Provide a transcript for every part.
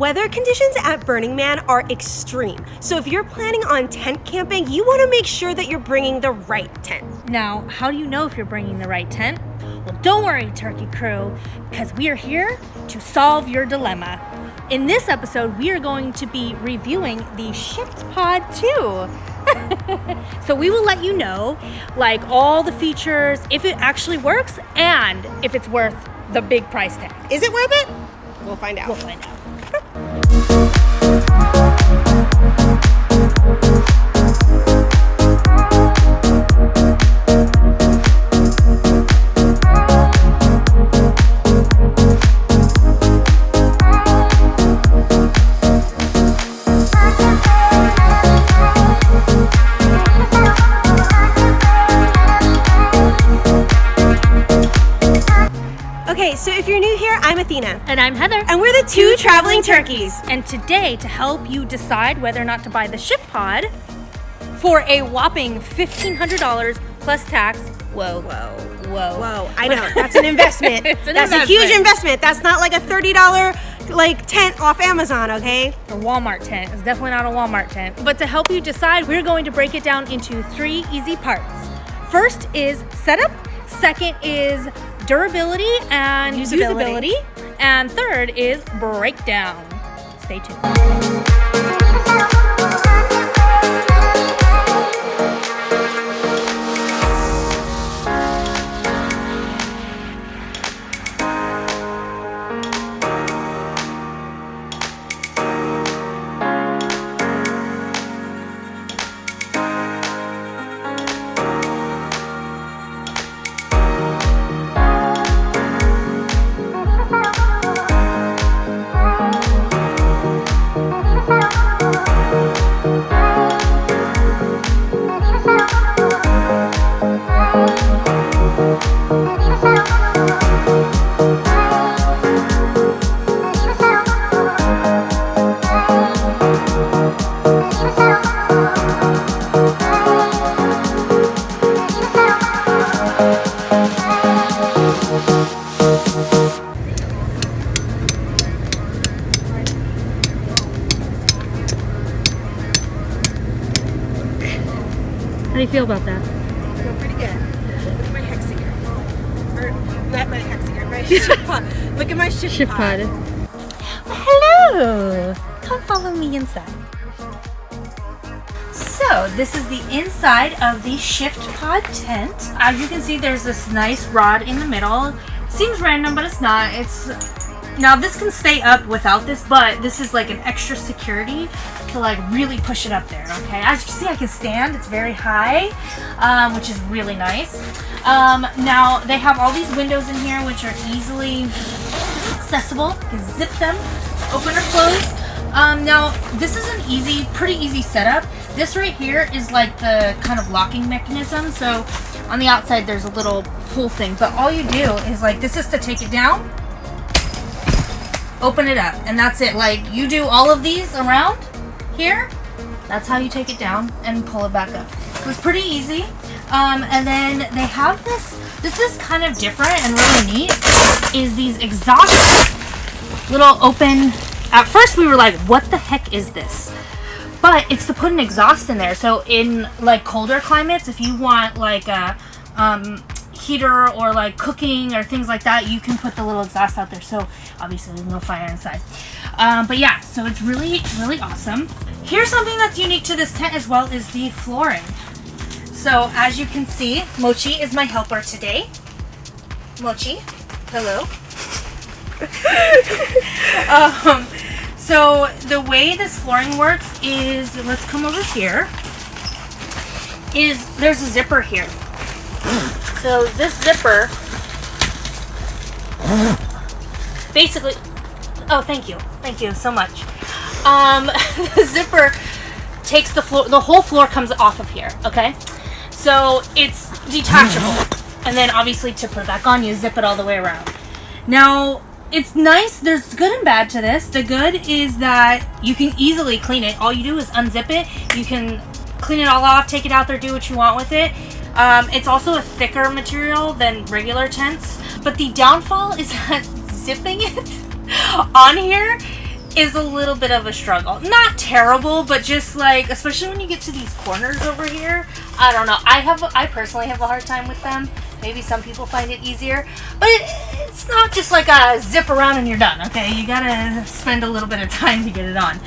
Weather conditions at Burning Man are extreme, so if you're planning on tent camping, you want to make sure that you're bringing the right tent. Now, how do you know if you're bringing the right tent? Well, don't worry, Turkey Crew, because we are here to solve your dilemma. In this episode, we are going to be reviewing the Shift Pod 2. So we will let you know, like, all the features, if it actually works, and if it's worth the big price tag. Is it worth it? We'll find out. We'll find out. Okay, so if you're new here, I'm Athena. And I'm Heather. And we're the two traveling turkeys. And today, to help you decide whether or not to buy the Shift Pod for a whopping $1,500 plus tax. Whoa. I know, that's an investment. That's a huge investment. That's not like a $30 tent off Amazon, okay? A Walmart tent. It's definitely not a Walmart tent. But to help you decide, we're going to break it down into 3 easy parts. First is setup. Second is durability and usability. And third is breakdown. Stay tuned. How do you feel about that? I feel pretty good. Look at my hexagon. Or not my hexagon, my shift pod. Look at my shift pod. Well, hello! Come follow me inside. So, this is the inside of the Shift Pod tent. As you can see, there's this nice rod in the middle. Seems random, but it's not. Now this can stay up without this, but this is like an extra security to like really push it up there, okay? As you can see, I can stand. It's very high, which is really nice. Now they have all these windows in here which are easily accessible. You can zip them, open or close. Now this is an pretty easy setup. This right here is like the kind of locking mechanism. So on the outside there's a little pull thing, but all you do is like, this is to take it down, open it up, and that's it. Like, you do all of these around here, that's how you take it down and pull it back up. It was pretty easy. And then they have this is kind of different and really neat, is these exhaust little open. At first we were like, what the heck is this? But it's to put an exhaust in there. So in like colder climates, if you want like a heater or like cooking or things like that, you can put the little exhaust out there. So obviously there's no fire inside. But yeah, so it's really awesome. Here's something that's unique to this tent as well, is the flooring. So as you can see, Mochi is my helper today. Mochi, hello. So the way this flooring works is, let's come over here, is there's a zipper here. So this zipper basically, oh, thank you so much. The zipper takes the floor, the whole floor comes off of here, okay? So it's detachable. And then obviously to put it back on, you zip it all the way around. Now, it's nice. There's good and bad to this. The good is that you can easily clean it. All you do is unzip it. You can clean it all off, take it out there, do what you want with it. It's also a thicker material than regular tents. But the downfall is that zipping it on here is a little bit of a struggle. Not terrible, but just like, especially when you get to these corners over here, I don't know. I personally have a hard time with them. Maybe some people find it easier, but it's not just like a zip around and you're done, okay? You gotta spend a little bit of time to get it on.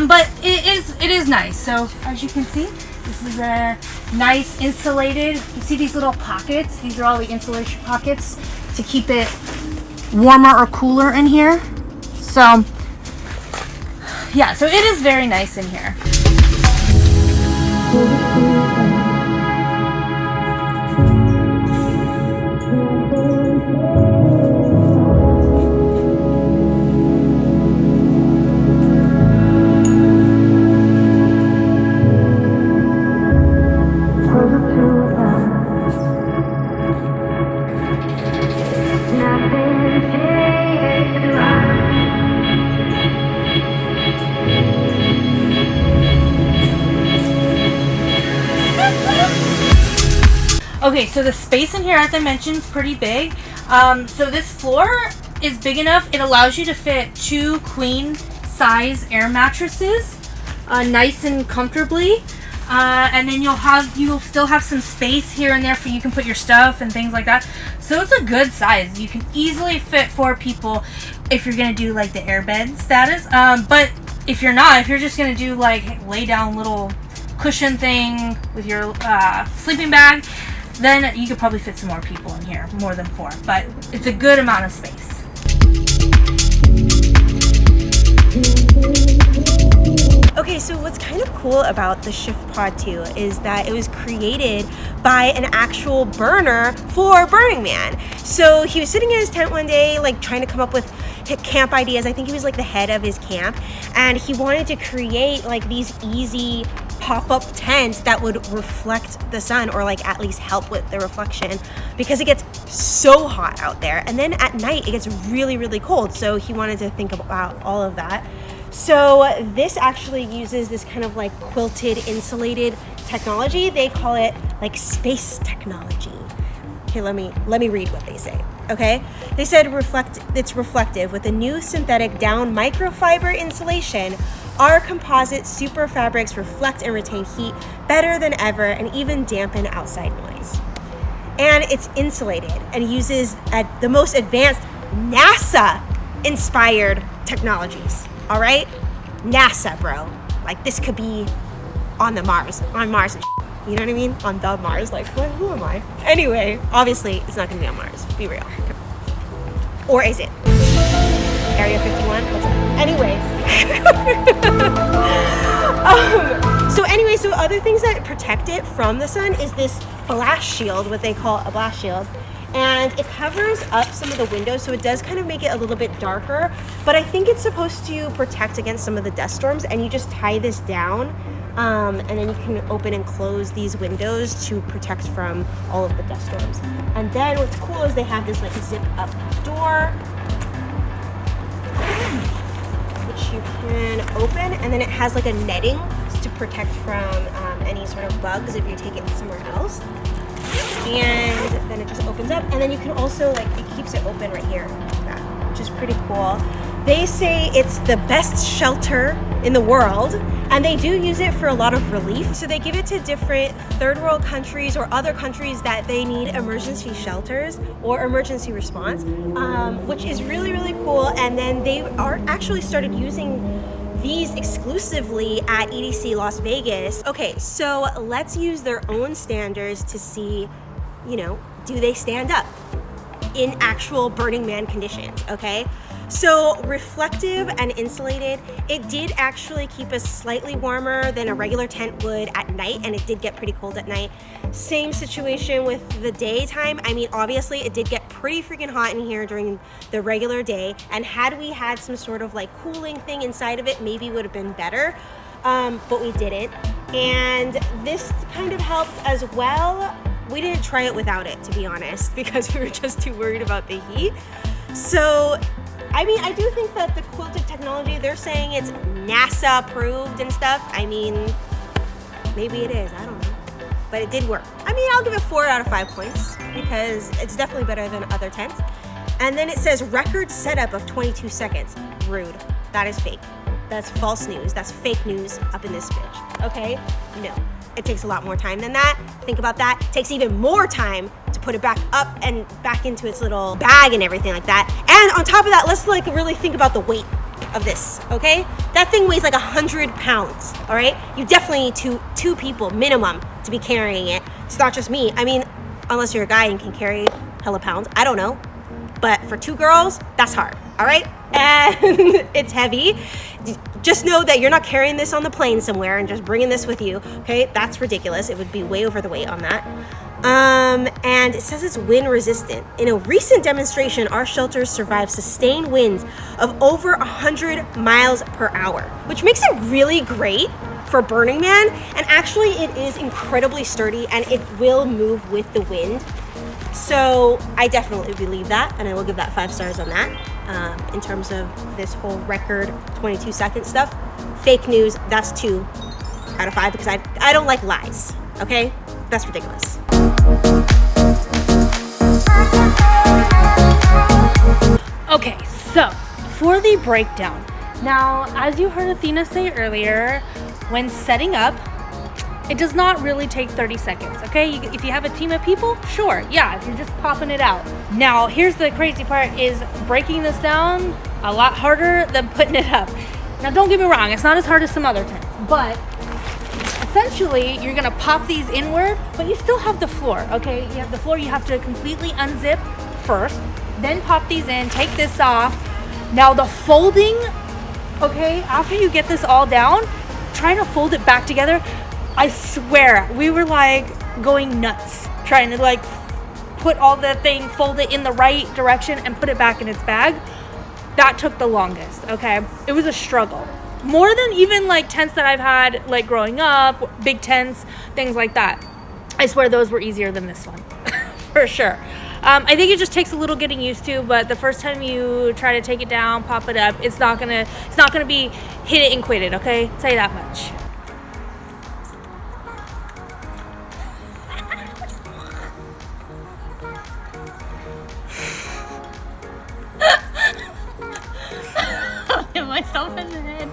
But it is nice. So as you can see, this is a nice insulated, you see these little pockets? These are all the insulation pockets to keep it warmer or cooler in here. So yeah, so it is very nice in here. Okay, so the space in here, as I mentioned, is pretty big. So this floor is big enough. It allows you to fit 2 queen size air mattresses, nice and comfortably. And then you'll still have some space here and there for you can put your stuff and things like that. So it's a good size. You can easily fit 4 people if you're gonna do like the airbed status. But if you're not, if you're just gonna do like lay down little cushion thing with your sleeping bag, then you could probably fit some more people in here, more than 4, but it's a good amount of space. Okay, so what's kind of cool about the Shift Pod 2 is that it was created by an actual burner for Burning Man. So he was sitting in his tent one day, like trying to come up with camp ideas. I think he was like the head of his camp, and he wanted to create like these easy pop-up tents that would reflect the sun, or like at least help with the reflection, because it gets so hot out there, and then at night it gets really, really cold. So he wanted to think about all of that. So this actually uses this kind of like quilted insulated technology. They call it like space technology. Okay, let me read what they say. Okay, they said it's reflective with a new synthetic down microfiber insulation. Our composite super fabrics reflect and retain heat better than ever, and even dampen outside noise. And it's insulated and uses the most advanced NASA-inspired technologies. All right, NASA, bro. Like this could be on Mars and shit. You know what I mean? On the Mars. Like, what, who am I? Anyway, obviously, it's not gonna be on Mars. Be real. Or is it? Area 51? What's up? Anyway. So other things that protect it from the sun is this blast shield, what they call a blast shield. And it covers up some of the windows, so it does kind of make it a little bit darker. But I think it's supposed to protect against some of the dust storms, and you just tie this down. And then you can open and close these windows to protect from all of the dust storms. And then what's cool is they have this like zip up door, which you can open, and then it has like a netting to protect from any sort of bugs if you take it somewhere else. And then it just opens up, and then you can also like, it keeps it open right here like that, which is pretty cool. They say it's the best shelter in the world, and they do use it for a lot of relief. So they give it to different third world countries or other countries that they need emergency shelters or emergency response, which is really, really cool. And then they are actually started using these exclusively at EDC Las Vegas. Okay, so let's use their own standards to see, you know, do they stand up in actual Burning Man conditions, okay? So reflective and insulated, it did actually keep us slightly warmer than a regular tent would at night, and it did get pretty cold at night. Same situation with the daytime. I mean, obviously it did get pretty freaking hot in here during the regular day, and had we had some sort of like cooling thing inside of it, maybe would have been better, but we didn't. And this kind of helped as well. We didn't try it without it, to be honest, because we were just too worried about the heat. So I mean, I do think that the quilted technology, they're saying it's NASA approved and stuff. I mean, maybe it is, I don't know. But it did work. I mean, I'll give it 4 out of 5 points because it's definitely better than other tents. And then it says record setup of 22 seconds. Rude. That is fake. That's false news. That's fake news up in this bitch. Okay? No. It takes a lot more time than that. Think about that. It takes even more time to put it back up and back into its little bag and everything like that. And on top of that, let's like really think about the weight of this, okay? That thing weighs like 100 pounds, all right? You definitely need two people minimum to be carrying it. It's not just me. I mean, unless you're a guy and can carry hella pounds. I don't know. But for 2 girls, that's hard, all right? And it's heavy. Just know that you're not carrying this on the plane somewhere and just bringing this with you, okay? That's ridiculous. It would be way over the weight on that. And it says it's wind resistant. In a recent demonstration, our shelters survived sustained winds of over 100 miles per hour, which makes it really great for Burning Man. And actually, it is incredibly sturdy and it will move with the wind. So I definitely believe that, and I will give that 5 stars on that. In terms of this whole record 22-second stuff, fake news, that's 2 out of 5 because I don't like lies, okay? That's ridiculous. Okay, so for the breakdown. Now, as you heard Athena say earlier, when setting up, it does not really take 30 seconds, okay? If you have a team of people, sure, yeah, if you're just popping it out. Now, here's the crazy part is breaking this down a lot harder than putting it up. Now, don't get me wrong, it's not as hard as some other tents, but essentially, you're gonna pop these inward, but you still have the floor, okay? You have the floor, you have to completely unzip first, then pop these in, take this off. Now, the folding, okay, after you get this all down, trying to fold it back together, I swear, we were like going nuts trying to like put all the thing, fold it in the right direction and put it back in its bag. That took the longest, okay? It was a struggle. More than even like tents that I've had like growing up, big tents, things like that. I swear those were easier than this one, for sure. I think it just takes a little getting used to, but the first time you try to take it down, pop it up, it's not gonna be hit it and quit it, okay? I'll tell you that much. Hit myself in the head.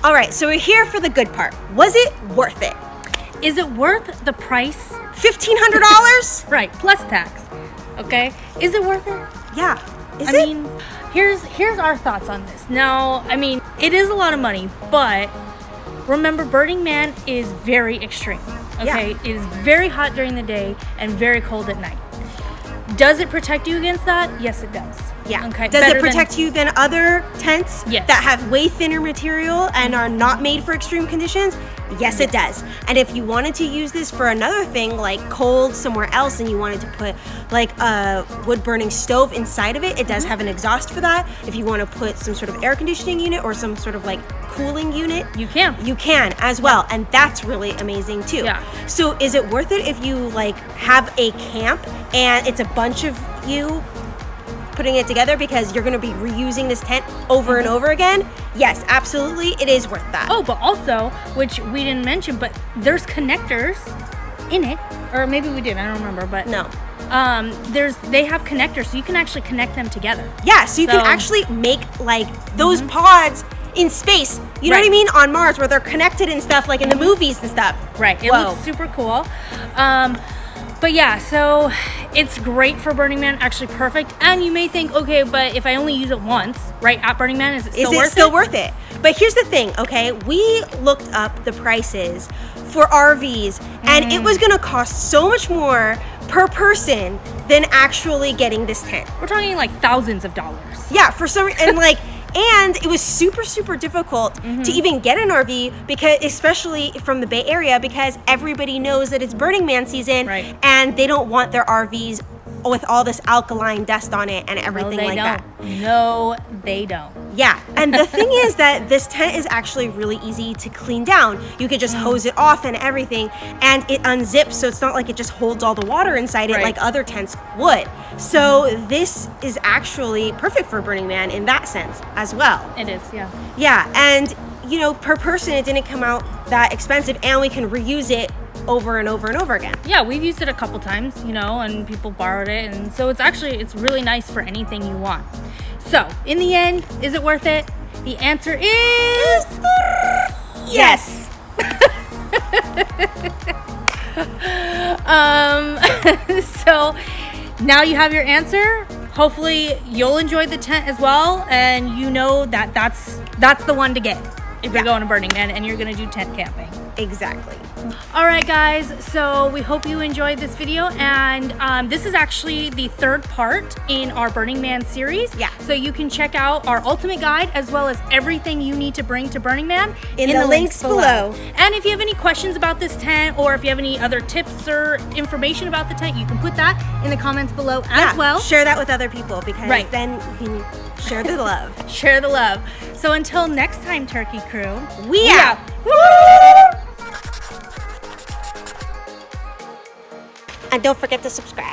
All right, so we're here for the good part. Was it worth it? Is it worth the price? $1,500? Right, plus tax. Okay, is it worth it? Yeah. I mean, here's our thoughts on this. Now, I mean, it is a lot of money, but remember, Burning Man is very extreme. Okay, Yeah. it is very hot during the day and very cold at night. Does it protect you against that? Yes, it does. Yeah. Okay. Does it protect you than other tents Yes. that have way thinner material and are not made for extreme conditions? Yes, it does. And if you wanted to use this for another thing, like cold somewhere else, and you wanted to put like a wood burning stove inside of it, it does have an exhaust for that. If you want to put some sort of air conditioning unit or some sort of like cooling unit, You can. You can as well, and that's really amazing too. Yeah. So is it worth it if you like have a camp and it's a bunch of you putting it together because you're going to be reusing this tent over and over again? Yes, absolutely, it is worth that. Oh, but also, which we didn't mention, but there's connectors in it, or maybe we did. I don't remember, but No. they have connectors, so you can actually connect them together. Yeah, so you can So- actually make like those pods in space. You know what I Right. mean? On Mars, where they're connected and stuff, like in the movies and stuff. Right. It Whoa. looks super cool. But yeah, so it's great for Burning Man, actually perfect. And you may think, okay, but if I only use it once, right, at Burning Man, is it still worth it? But here's the thing, okay? We looked up the prices for RVs, and it was gonna cost so much more per person than actually getting this tent. We're talking like thousands of dollars. Yeah, for some and like and it was super difficult to even get an RV because especially from the Bay Area because everybody knows that it's Burning Man season Right. and they don't want their RVs with all this alkaline dust on it and everything No, they like don't. that. No, they don't. Yeah, and the thing is that this tent is actually really easy to clean down. You could just hose it off and everything, and it unzips, so it's not like it just holds all the water inside it Right. like other tents would. So this is actually perfect for Burning Man in that sense as well. It is, yeah. Yeah, and you know, per person it didn't come out that expensive, and we can reuse it over and over and over again. Yeah, we've used it a couple times, you know, and people borrowed it, and so it's really nice for anything you want. So, in the end, is it worth it? The answer is yes. So now you have your answer. Hopefully you'll enjoy the tent as well, and you know that that's the one to get if you're going to Burning Man and you're going to do tent camping. Exactly. All right, guys, so we hope you enjoyed this video, and this is actually the third part in our Burning Man series. Yeah. So you can check out our ultimate guide as well as everything you need to bring to Burning Man in the links below. And if you have any questions about this tent, or if you have any other tips or information about the tent, you can put that in the comments below as well. Share that with other people, because Right. then you can share the love. Share the love. So until next time, Turkey Crew, We out. Woo! And don't forget to subscribe.